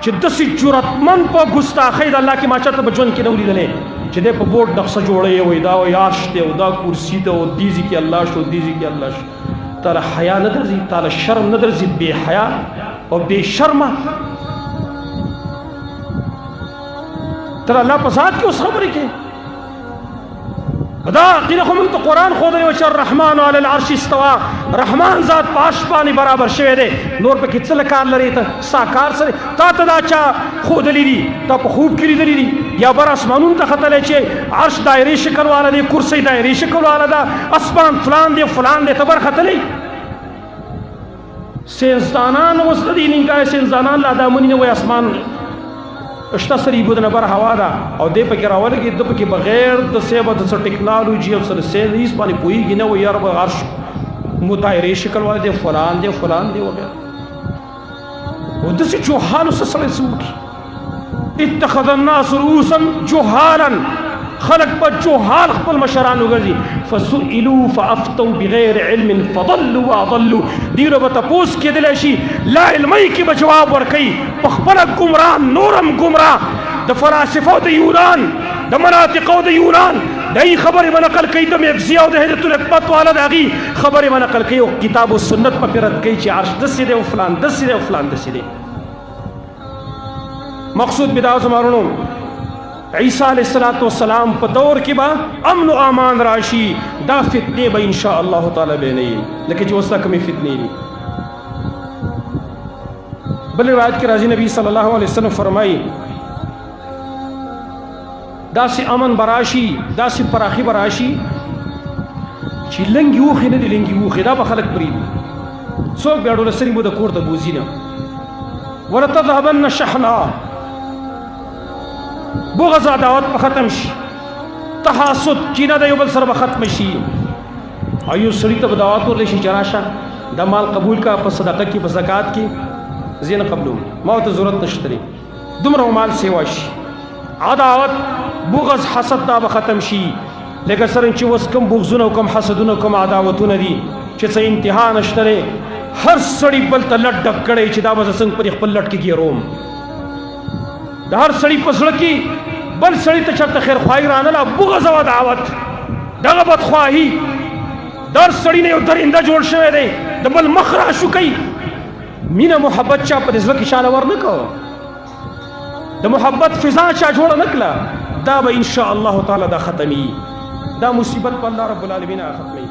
چې داسې جرأتمند په ګستاخۍ د الله کې ما چاته په ژوند کې نه و لیدلی چې دی په بورډ نقشه جوړوي وایي دا وایي عرش دی او دا کرسي ده او دې ځای کې الله شو دې ځای کې الله شو. تاله حیا نه درځي، تاله شرم نه درځي، بې حیا او بې شرمه تر الله په ذات کې اوس خبرې کوي. دا عقیده خو موږ ته قرآن ښودلی و چې الرحمن علی العرش استوا، رحمان ذات په عرش باندې برابر شوی دی. نور پکې څه کار لري؟ ته ستا کار څه دی؟ تا ته دا چا ښودلی دي؟ تا په خوب کې لیدلی دي یا بر اسمانونو ته ختلی چې عرش دایرې شکل والا دی، کرسۍ دایرې شکل والا ده، اسمان فلان دی فلان دی، ته بر ختلی؟ ساینسدانان اوس د دې نیمګړی ساینسدانان لا دا مني نه وایي اسمان شته سری بود نه بر هوا ده او دې پکې راولګي د پکې بغیر د سیبه د ټیکنالوژي او سره ساینس باندې پوهېږي نه وایي یار به عرش مدایرې شکل والا دی فلان دی فلان دی وغیره. او داسې جوهالو څه سړی څه وکړي؟ اتخذ الناس رؤوسا جهالا، خلق په جوهال خپل مشران وګرځي. فسئلوا فافتوا بغیر علم فضلوا واضلوا، دیره به تپوس کېدلی شي لا علمۍ کې به جواب ورکوي، په خپله ګمراه نورم ګمراه. د فلاسفو د یونان، د مناطقو د یونان د هغې خبرې به نقل کوي، د مغزي او د حیرت الحکمت والا د هغې خبرې به نقل کوي او کتاب و سنت په پې رد کوي چې عرش داسې دی او فلان داسې دی او فلان داسې دی. مقصود بدا زمارونو عیسیٰ علیہ السلام په دور کې به امن و امان راشي، دا فتنې به انشاء الله تعالی به نه وي لکه چې اوس دا کومې فتنې دي. بل روایت کې راځي نبی صلی الله علیه وسلم فرمایي داسې امن به راشي، داسې پراخي به راشي چې لنګې وخې نه دي لنګې وخې، دا به خلک پرېږدي. څوک بیا ډوله سري مو د کور ته بوځي نه. ولتذهبن شحنا، بغض عداوت به ختم شي، تحاسد کینه د یو بل سره به ختم شي. او یو سړي ته به دعوت ورلی شي چې راشه دا مال قبول کا په صدقه کې په زکات کې، زه نه قبلوم، ما ورته ضرورت نشته دی. دومره مال سیوا شي، عداوت بغض حسد دا به ختم شي. لکه څرنګه چې اوس کوم بغضونه او کوم حسدونه کوم عداوتونه دي چې څه انتها نشته دی. هر سړي بل ته لټ ډک کړی چې دا به زه څنګه پر خپل لټ کې ګیروم. د هر سړي په زړه کې بل سړي ته چېرته خیرخواهي رانله، بغض او عداوت، دغه بدخواهي. د هر سړي نه یو درنده جوړ شوی دی، د بل مخ راشو کوي. مینه محبت چا په زړه کې شاله ور نه کوه، د محبت فضا چا جوړه نه کړه، دا به انشاء الله تعالی دا ختمي، دا مصیبت په الله رب العالمین ختمي.